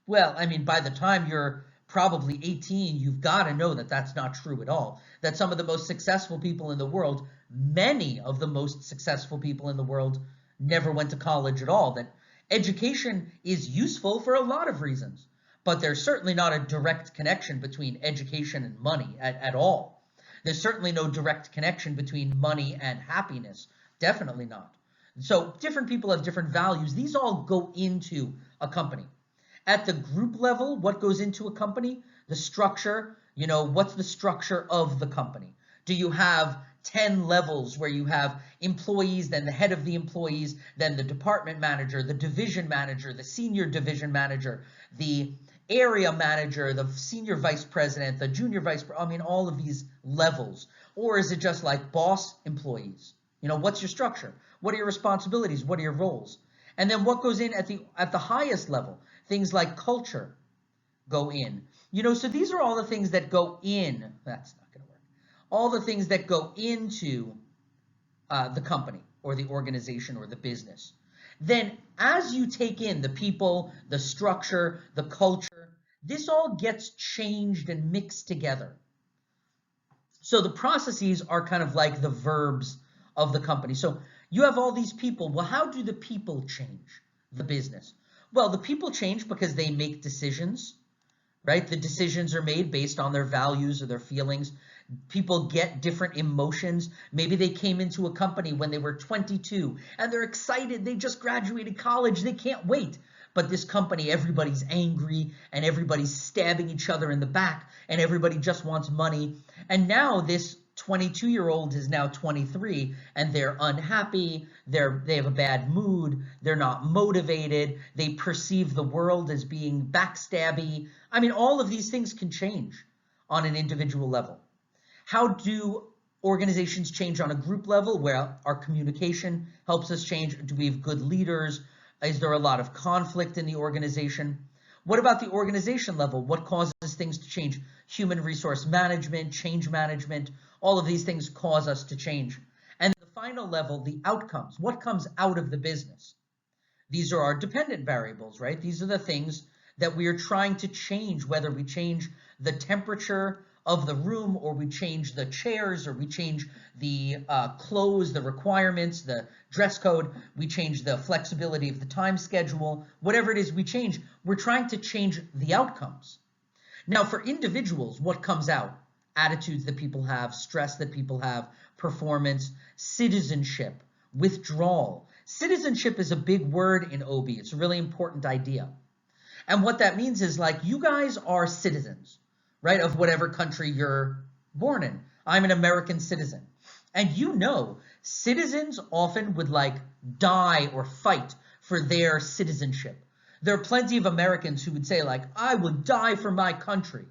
Well, I mean, by the time you're probably 18, you've got to know that that's not true at all. That some of the most successful people in the world, many of the most successful people in the world, never went to college at all. That education is useful for a lot of reasons, but there's certainly not a direct connection between education and money at all. There's certainly no direct connection between money and happiness. Definitely not. So different people have different values. These all go into a company. At the group level, what goes into a company? The structure, you know, what's the structure of the company? Do you have 10 levels where you have employees, then the head of the employees, then the department manager, the division manager, the senior division manager, the area manager, the senior vice president, the junior vice president, I mean, all of these levels? Or is it just like boss, employees? You know, what's your structure? What are your responsibilities? What are your roles? And then what goes in at the highest level? Things like culture go in. You know, so these are all the things that go in. That's not going to work. All the things that go into the company or the organization or the business. Then as you take in the people, the structure, the culture, this all gets changed and mixed together. So the processes are kind of like the verbs of the company. So you have all these people. Well, how do the people change the business? Well, the people change because they make decisions, right? The decisions are made based on their values or their feelings. People get different emotions. Maybe they came into a company when they were 22 and they're excited. They just graduated college. They can't wait. But this company, everybody's angry and everybody's stabbing each other in the back and everybody just wants money. And now this 22-year-old is now 23 and they're unhappy, they have a bad mood, they're not motivated, they perceive the world as being backstabby. I mean, all of these things can change on an individual level. How do organizations change on a group level? Where our communication helps us change. Do we have good leaders? Is there a lot of conflict in the organization? What about the organization level? What causes things to change? Human resource management, change management, all of these things cause us to change. And the final level, the outcomes. What comes out of the business? These are our dependent variables, right? These are the things that we are trying to change, whether we change the temperature of the room or we change the chairs or we change the clothes, the requirements, the dress code, we change the flexibility of the time schedule, whatever it is we change, we're trying to change the outcomes. Now for individuals, what comes out? Attitudes that people have, stress that people have, performance, citizenship, withdrawal. Citizenship is a big word in OB. It's a really important idea. And what that means is, like, you guys are citizens, right, of whatever country you're born in. I'm an American citizen. And you know, citizens often would like die or fight for their citizenship. There are plenty of Americans who would say, like, I would die for my country.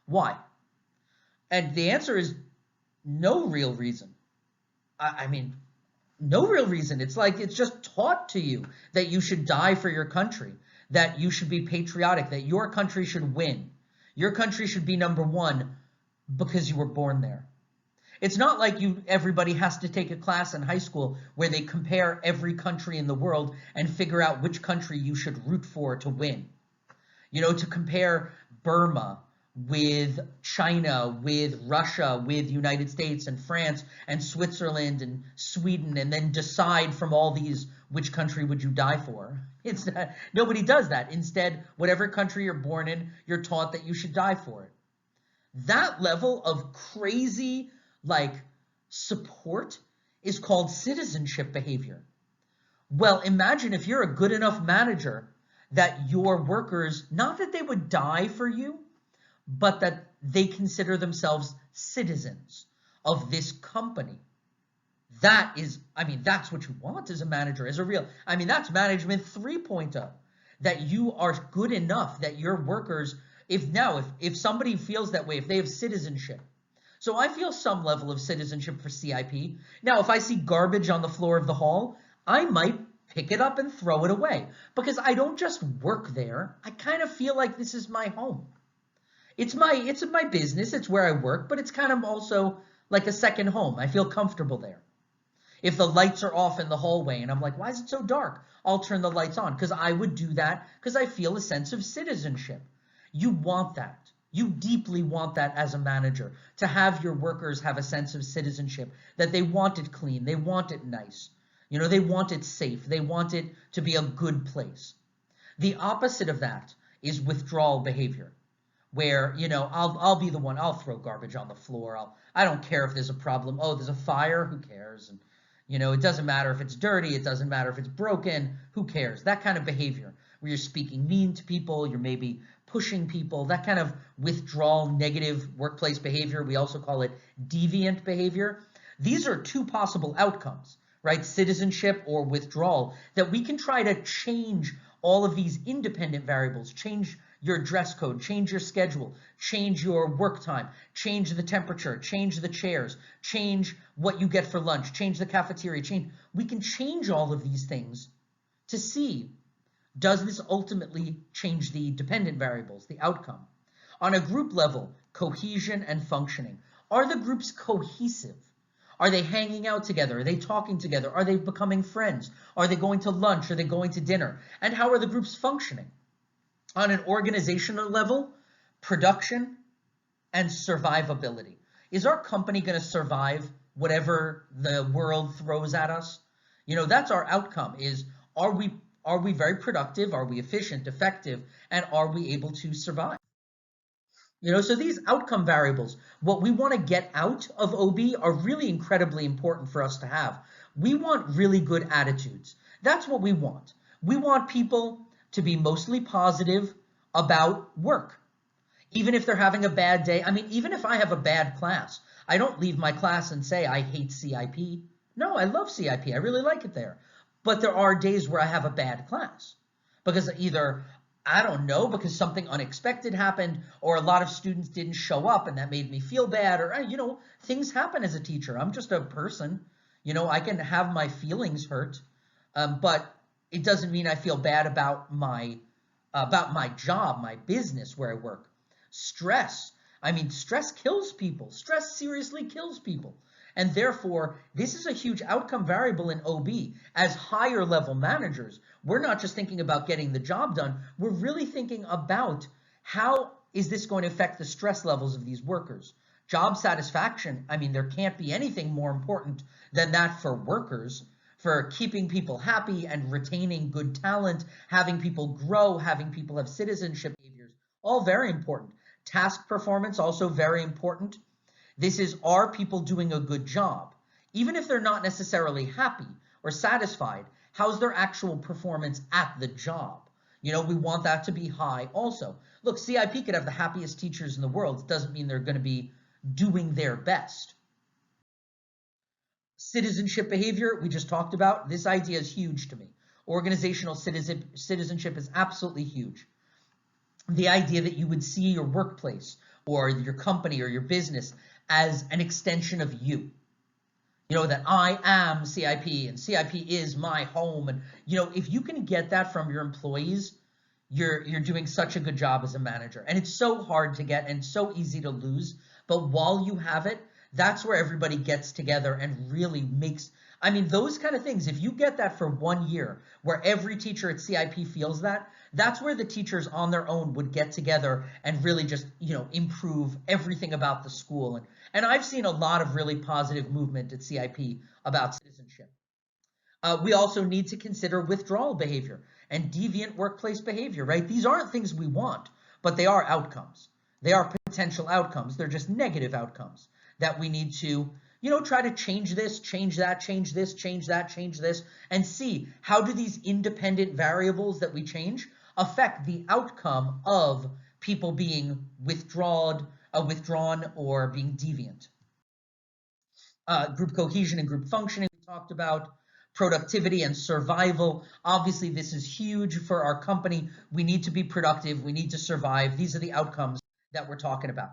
Why? And the answer is no real reason. I mean, no real reason. It's like it's just taught to you that you should die for your country, that you should be patriotic, that your country should win. Your country should be number one because you were born there. It's not like everybody has to take a class in high school where they compare every country in the world and figure out which country you should root for to win. You know, to compare Burma with China, with Russia, with United States and France and Switzerland and Sweden, and then decide from all these which country would you die for. It's not, nobody does that. Instead, whatever country you're born in, you're taught that you should die for it. That level of crazy, like, support is called citizenship behavior. Well, imagine if you're a good enough manager that your workers, not that they would die for you, but that they consider themselves citizens of this company. That is, I mean, that's what you want as a manager, as a real, I mean, that's management 3.0, that you are good enough that your workers, if somebody feels that way, if they have citizenship. So I feel some level of citizenship for CIP. Now, if I see garbage on the floor of the hall, I might pick it up and throw it away because I don't just work there. I kind of feel like this is my home. It's my business. It's where I work, but it's kind of also like a second home. I feel comfortable there. If the lights are off in the hallway and I'm like, why is it so dark? I'll turn the lights on because I would do that because I feel a sense of citizenship. You want that. You deeply want that as a manager, to have your workers have a sense of citizenship, that they want it clean, they want it nice, you know, they want it safe, they want it to be a good place. The opposite of that is withdrawal behavior, where, you know, I'll be the one, I'll throw garbage on the floor, I don't care if there's a problem, oh, there's a fire, who cares? And, you know, it doesn't matter if it's dirty, it doesn't matter if it's broken, who cares? That kind of behavior, where you're speaking mean to people, you're maybe pushing people, that kind of withdrawal, negative workplace behavior. We also call it deviant behavior. These are two possible outcomes, right? Citizenship or withdrawal, that we can try to change all of these independent variables, change your dress code, change your schedule, change your work time, change the temperature, change the chairs, change what you get for lunch, change the cafeteria, we can change all of these things to see, does this ultimately change the dependent variables, the outcome? On a group level, cohesion and functioning. Are the groups cohesive? Are they hanging out together? Are they talking together? Are they becoming friends? Are they going to lunch? Are they going to dinner? And how are the groups functioning? On an organizational level, production and survivability. Is our company going to survive whatever the world throws at us? You know, that's our outcome, is are we very productive? Are we efficient, effective? And are we able to survive? You know, so these outcome variables, what we want to get out of OB are really incredibly important for us to have. We want really good attitudes. That's what we want. We want people to be mostly positive about work. Even if they're having a bad day. I mean, even if I have a bad class, I don't leave my class and say I hate CIP. No, I love CIP. I really like it there. But there are days where I have a bad class because either, I don't know, because something unexpected happened, or a lot of students didn't show up and that made me feel bad, or, you know, things happen as a teacher. I'm just a person. You know, I can have my feelings hurt, but it doesn't mean I feel bad about my job, my business where I work. Stress. I mean, stress kills people. Stress seriously kills people. And therefore, this is a huge outcome variable in OB. As higher level managers, we're not just thinking about getting the job done, we're really thinking about how is this going to affect the stress levels of these workers. Job satisfaction, I mean, there can't be anything more important than that for workers, for keeping people happy and retaining good talent, having people grow, having people have citizenship behaviors, all very important. Task performance, also very important. This is, are people doing a good job? Even if they're not necessarily happy or satisfied, how's their actual performance at the job? You know, we want that to be high also. Look, CIP could have the happiest teachers in the world. It doesn't mean they're going to be doing their best. Citizenship behavior, we just talked about. This idea is huge to me. Organizational citizenship is absolutely huge. The idea that you would see your workplace or your company or your business as an extension of you. You know, that I am CIP and CIP is my home. And, you know, if you can get that from your employees, you're doing such a good job as a manager. And it's so hard to get and so easy to lose. But while you have it, that's where everybody gets together and really makes, I mean, those kind of things, if you get that for 1 year where every teacher at CIP feels that, That's where the teachers on their own would get together and really just, improve everything about the school. And I've seen a lot of really positive movement at CIP about citizenship. We also need to consider withdrawal behavior and deviant workplace behavior, right? These aren't things we want, but they are outcomes. They are potential outcomes. They're just negative outcomes that we need to, try to change this, change that, change this, change that, change this, and see how do these independent variables that we change affect the outcome of people being withdrawn or being deviant. Group cohesion and group functioning we talked about. Productivity and survival. Obviously, this is huge for our company. We need to be productive. We need to survive. These are the outcomes that we're talking about.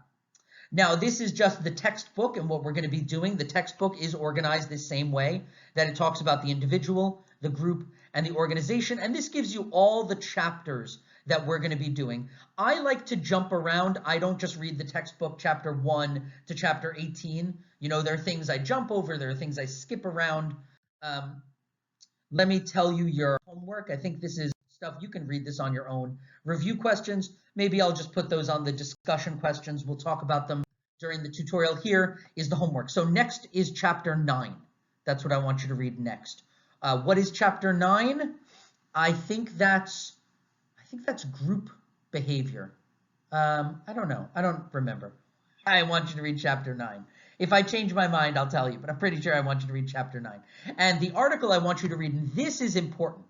Now, this is just the textbook and what we're going to be doing. The textbook is organized the same way that it talks about the individual, the group, and the organization. And this gives you all the chapters that we're going to be doing. I like to jump around. I don't just read the textbook chapter 1 to chapter 18. There are things I jump over. There are things I skip around. Let me tell you your homework. I think this is stuff you can read this on your own. Review questions, maybe I'll just put those on the discussion questions. We'll talk about them during the tutorial. Here is the homework. So next is chapter 9. That's what I want you to read next. What is chapter 9? I think that's group behavior. I don't know. I don't remember. I want you to read chapter 9. If I change my mind, I'll tell you, but I'm pretty sure I want you to read chapter 9. And the article I want you to read, and this is important.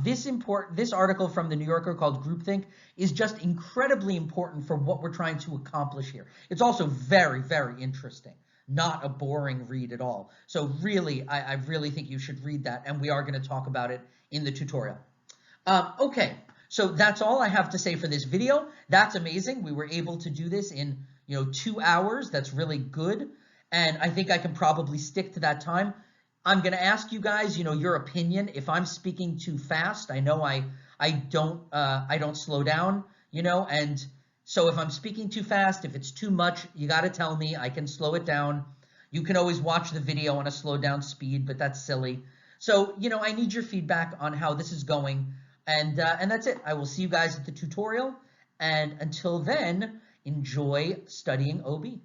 This article from the New Yorker called Groupthink is just incredibly important for what we're trying to accomplish here. It's also very, very interesting. Not a boring read at all. So really, I really think you should read that, and we are going to talk about it in the tutorial. Okay, so that's all I have to say for this video. That's amazing. We were able to do this in 2 hours. That's really good. And I think I can probably stick to that time. I'm going to ask you guys, your opinion. If I'm speaking too fast, I know I don't slow down, and so if I'm speaking too fast, if it's too much, you got to tell me. I can slow it down. You can always watch the video on a slowed down speed, but that's silly. So, I need your feedback on how this is going. And that's it. I will see you guys at the tutorial. And until then, enjoy studying OB.